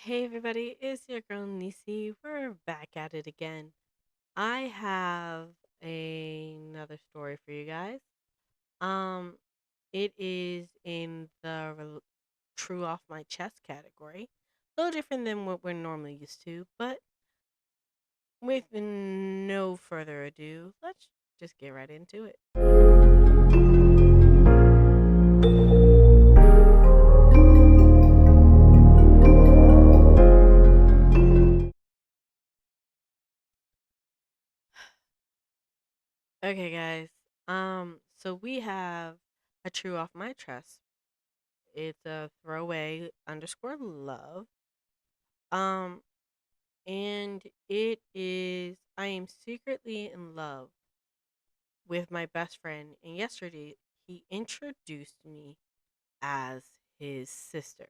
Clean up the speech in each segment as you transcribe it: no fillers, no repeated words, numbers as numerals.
Hey everybody, it's your girl Nici. We're back at it again. I have another story for you guys. Um, it is in the true off my chest category. A little different than what we're normally used to, but with no further ado, let's just get right into it. Okay, guys. So we have a true off my chest. It's a throwaway underscore love. Um, and it is I am secretly in love with my best friend, and yesterday he introduced me as his sister.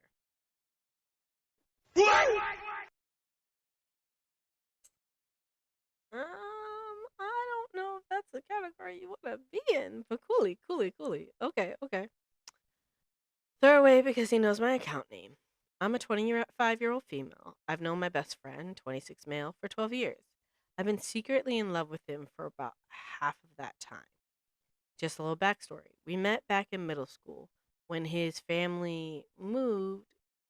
I don't know if that's the category you want to be in, but coolly, coolly, coolly. Okay, okay. Throw away because he knows my account name. I'm a 25-year-old female. I've known my best friend, 26 male, for 12 years. I've been secretly in love with him for about half of that time. Just a little backstory. We met back in middle school when his family moved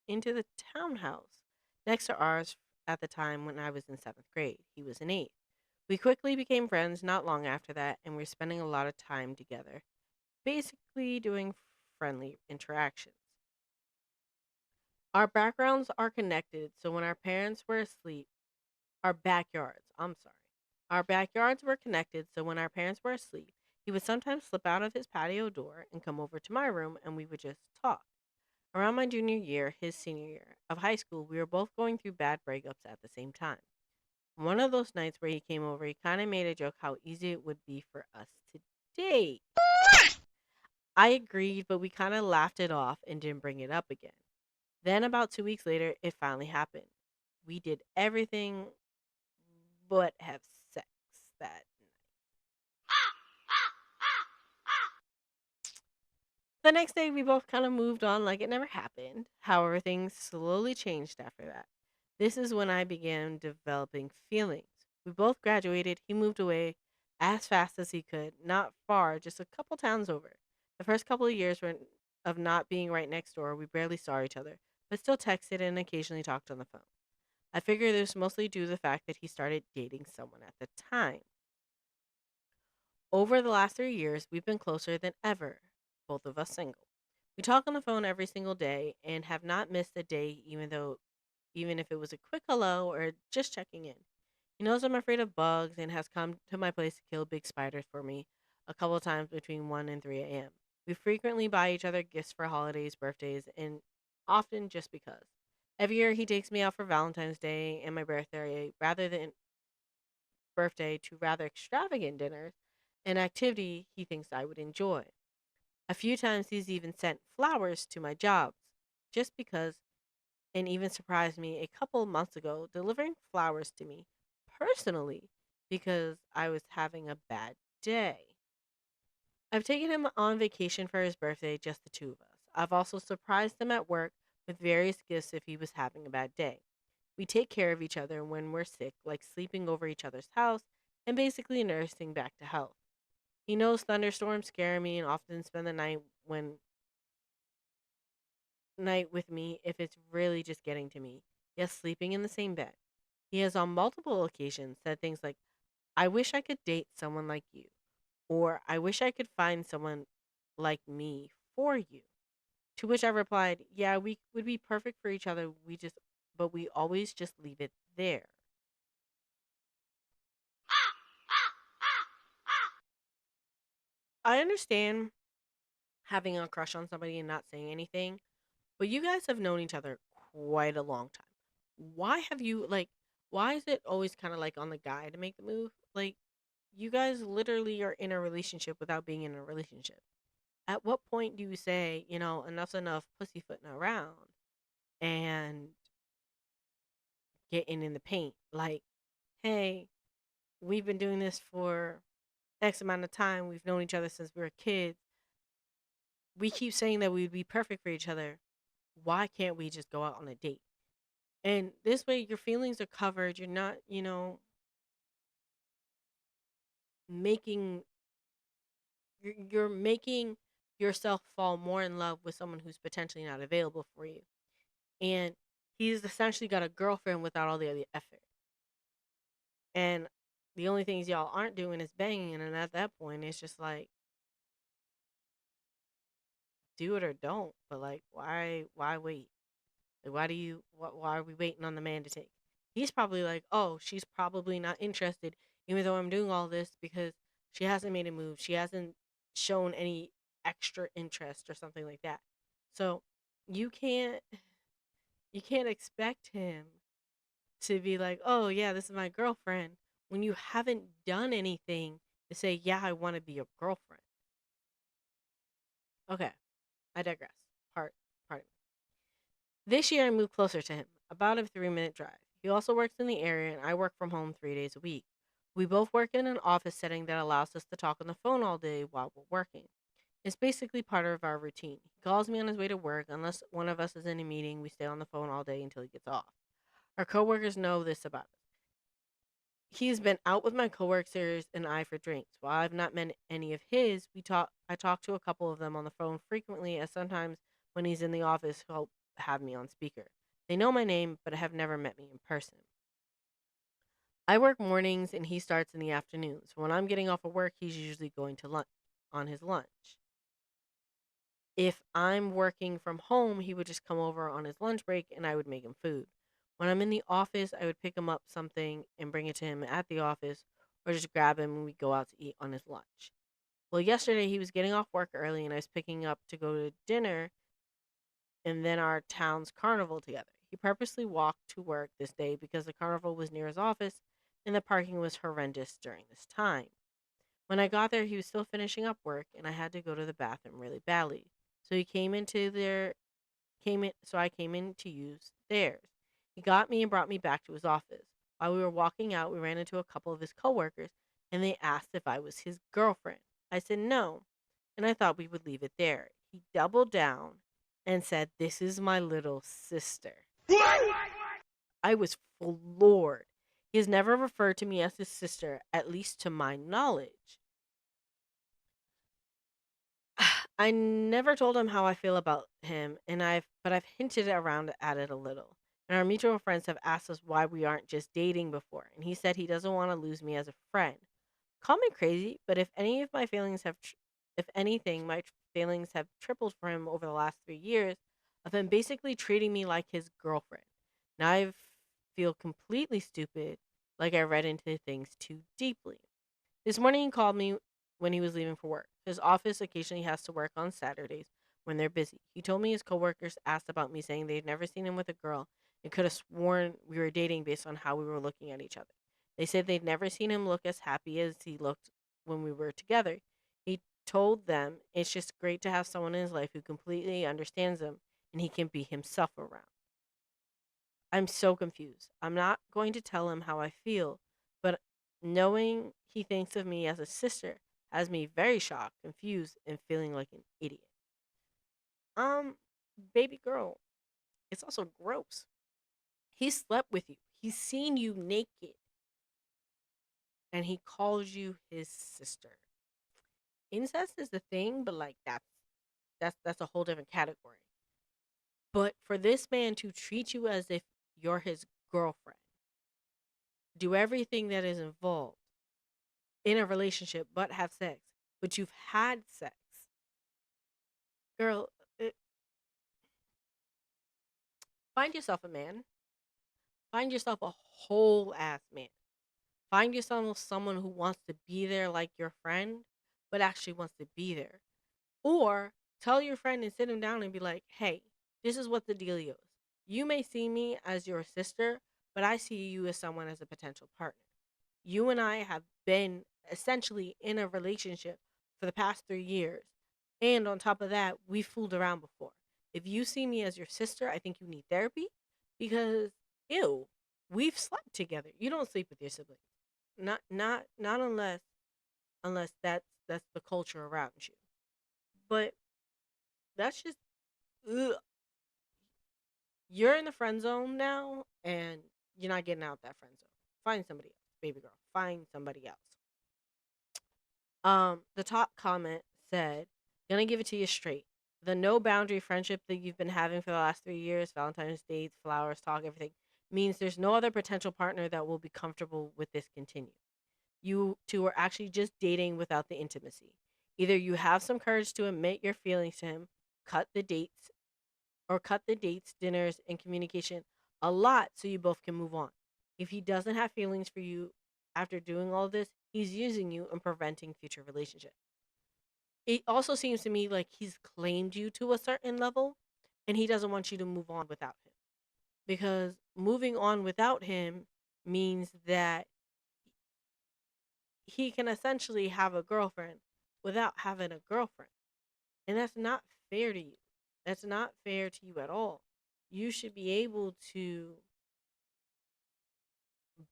into the townhouse next to ours at the time when I was in seventh grade. He was in eighth. We quickly became friends not long after that, and we're spending a lot of time together, basically doing friendly interactions. Our backgrounds are connected, so when our parents were asleep, I'm sorry. Our backyards were connected, so when our parents were asleep, he would sometimes slip out of his patio door and come over to my room and we would just talk. Around my junior year, his senior year of high school, we were both going through bad breakups at the same time. One of those nights where he came over, he kind of made a joke how easy it would be for us to date. I agreed, but we kind of laughed it off and didn't bring it up again. Then, about 2 weeks later, it finally happened. We did everything but have sex that The next day, we both kind of moved on like it never happened. However, things slowly changed after that. This is when I began developing feelings. We both graduated. He moved away as fast as he could, not far, just a couple towns over. The first couple of years of not being right next door, we barely saw each other, but still texted and occasionally talked on the phone. I figure this was mostly due to the fact that he started dating someone at the time. Over the last 3 years, we've been closer than ever, both of us single. We talk on the phone every single day and have not missed a day, even if it was a quick hello or just checking in. He knows I'm afraid of bugs and has come to my place to kill big spiders for me a couple of times between 1 and 3 a.m. We frequently buy each other gifts for holidays, birthdays, and often just because. Every year he takes me out for Valentine's Day and my birthday to rather extravagant dinners, an activity he thinks I would enjoy. A few times he's even sent flowers to my jobs just because, and even surprised me a couple of months ago delivering flowers to me personally because I was having a bad day. I've taken him on vacation for his birthday, just the two of us. I've also surprised him at work with various gifts if he was having a bad day. We take care of each other when we're sick, like sleeping over each other's house and basically nursing back to health. He knows thunderstorms scare me and often spend the night with me if it's really just getting to me. Yes, sleeping in the same bed. He has on multiple occasions said things like, I wish I could date someone like you, or I wish I could find someone like me for you. To which I replied, yeah, we would be perfect for each other. But we always just leave it there. I understand having a crush on somebody and not saying anything, but you guys have known each other quite a long time. Why have you why is it always kind of like on the guy to make the move? Like you guys literally are in a relationship without being in a relationship. At what point do you say, enough's enough pussyfooting around and getting in the paint? Like, hey, we've been doing this for X amount of time. We've known each other since we were kids. We keep saying that we'd be perfect for each other. Why can't we just go out on a date? And this way your feelings are covered. You're not, making you're making yourself fall more in love with someone who's potentially not available for you. And he's essentially got a girlfriend without all the other effort. And the only things y'all aren't doing is banging, and at that point it's just like, do it or don't. But like, why wait? Like, why are we waiting on the man to take? He's probably like, oh, she's probably not interested, even though I'm doing all this because she hasn't made a move. She hasn't shown any extra interest or something like that. So you can't you can't expect him to be like, oh yeah, this is my girlfriend when you haven't done anything to say, yeah, I want to be your girlfriend. Okay, I digress. Part. This year, I moved closer to him, about a 3-minute drive. He also works in the area, and I work from home 3 days a week. We both work in an office setting that allows us to talk on the phone all day while we're working. It's basically part of our routine. He calls me on his way to work. Unless one of us is in a meeting, we stay on the phone all day until he gets off. Our coworkers know this about us. He's been out with my coworkers and I for drinks. While I've not met any of his, I talk to a couple of them on the phone frequently, as sometimes when he's in the office, he'll have me on speaker. They know my name, but have never met me in person. I work mornings and he starts in the afternoons. When I'm getting off of work, he's usually going to lunch on his lunch. If I'm working from home, he would just come over on his lunch break and I would make him food. When I'm in the office, I would pick him up something and bring it to him at the office or just grab him and we go out to eat on his lunch. Well, yesterday he was getting off work early and I was picking up to go to dinner and then our town's carnival together. He purposely walked to work this day because the carnival was near his office and the parking was horrendous during this time. When I got there, he was still finishing up work and I had to go to the bathroom really badly. So he came in so I came in to use theirs. He got me and brought me back to his office. While we were walking out, we ran into a couple of his coworkers and they asked if I was his girlfriend. I said no, and I thought we would leave it there. He doubled down and said, "This is my little sister." I was floored. He has never referred to me as his sister, at least to my knowledge. I never told him how I feel about him, I've hinted around at it a little. And our mutual friends have asked us why we aren't just dating before, and he said he doesn't want to lose me as a friend. Call me crazy, but if anything, feelings have tripled for him over the last 3 years of him basically treating me like his girlfriend. Now I feel completely stupid, like I read into things too deeply. This morning he called me when he was leaving for work. His office occasionally has to work on Saturdays when they're busy. He told me his coworkers asked about me, saying they'd never seen him with a girl and could have sworn we were dating based on how we were looking at each other. They said they'd never seen him look as happy as he looked when we were together. He told them it's just great to have someone in his life who completely understands him and he can be himself around. I'm so confused. I'm not going to tell him how I feel, but knowing he thinks of me as a sister has me very shocked, confused, and feeling like an idiot. Um, baby girl, it's also gross. He slept with you. He's seen you naked, and he calls you his sister. Incest is the thing, but like that's a whole different category. But for this man to treat you as if you're his girlfriend, do everything that is involved in a relationship but have sex, but you've had sex. Girl, find yourself a man. Find yourself a whole ass man. Find yourself someone who wants to be there like your friend, but actually wants to be there. Or tell your friend and sit him down and be like, hey, this is what the dealio is. You may see me as your sister, but I see you as someone as a potential partner. You and I have been essentially in a relationship for the past 3 years. And on top of that, we fooled around before. If you see me as your sister, I think you need therapy because ew, we've slept together. You don't sleep with your siblings. Not unless that's the culture around you. But that's just ugh. You're in the friend zone now, and you're not getting out that friend zone. Find somebody else, baby girl. Find somebody else. The top comment said, "Gonna give it to you straight. The no boundary friendship that you've been having for the last 3 years, Valentine's dates, flowers, talk, everything, means there's no other potential partner that will be comfortable with this continue. You two are actually just dating without the intimacy. Either you have some courage to admit your feelings to him, cut the dates, or cut the dates, dinners, and communication a lot so you both can move on. If he doesn't have feelings for you after doing all this, he's using you and preventing future relationships. It also seems to me like he's claimed you to a certain level and he doesn't want you to move on without him. Because moving on without him means that he can essentially have a girlfriend without having a girlfriend. And that's not fair to you. That's not fair to you at all. You should be able to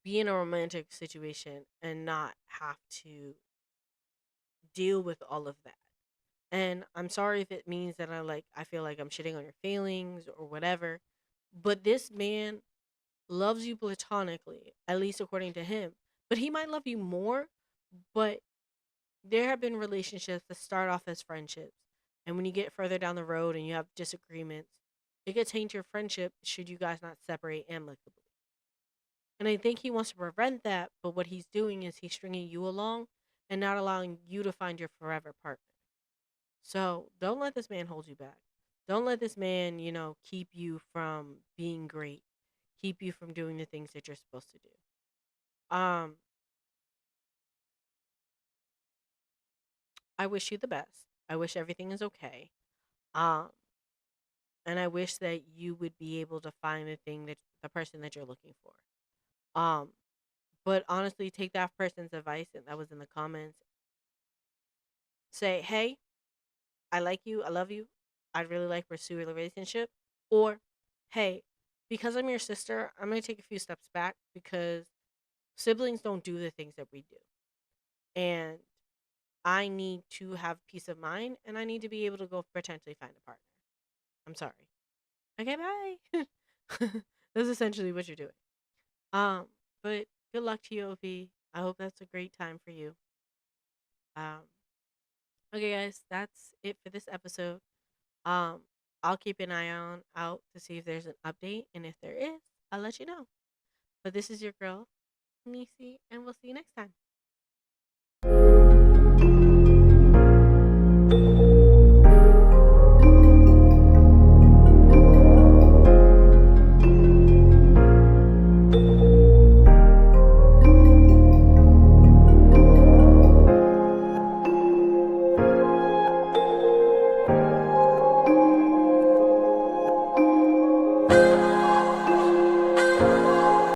be in a romantic situation and not have to deal with all of that. And I'm sorry if it means that I feel like I'm shitting on your feelings or whatever, but this man loves you platonically, at least according to him. But he might love you more, but there have been relationships that start off as friendships. And when you get further down the road and you have disagreements, it could taint your friendship should you guys not separate amicably. And I think he wants to prevent that, but what he's doing is he's stringing you along and not allowing you to find your forever partner. So don't let this man hold you back. Don't let this man, keep you from being great, keep you from doing the things that you're supposed to do. Um, I wish you the best. I wish everything is okay. Um, and I wish that you would be able to find the person that you're looking for. Um, but honestly, take that person's advice and that was in the comments. Say, hey, I like you, I love you, I'd really like to pursue a relationship. Or, hey, because I'm your sister, I'm gonna take a few steps back because siblings don't do the things that we do. And I need to have peace of mind and I need to be able to go potentially find a partner. I'm sorry. Okay, bye. That's essentially what you're doing. Um, but good luck to you, OP. I hope that's a great time for you. Um, okay, guys, that's it for this episode. Um, I'll keep an eye on out to see if there's an update, and if there is, I'll let you know. But this is your girl, Nici, and we'll see you next time.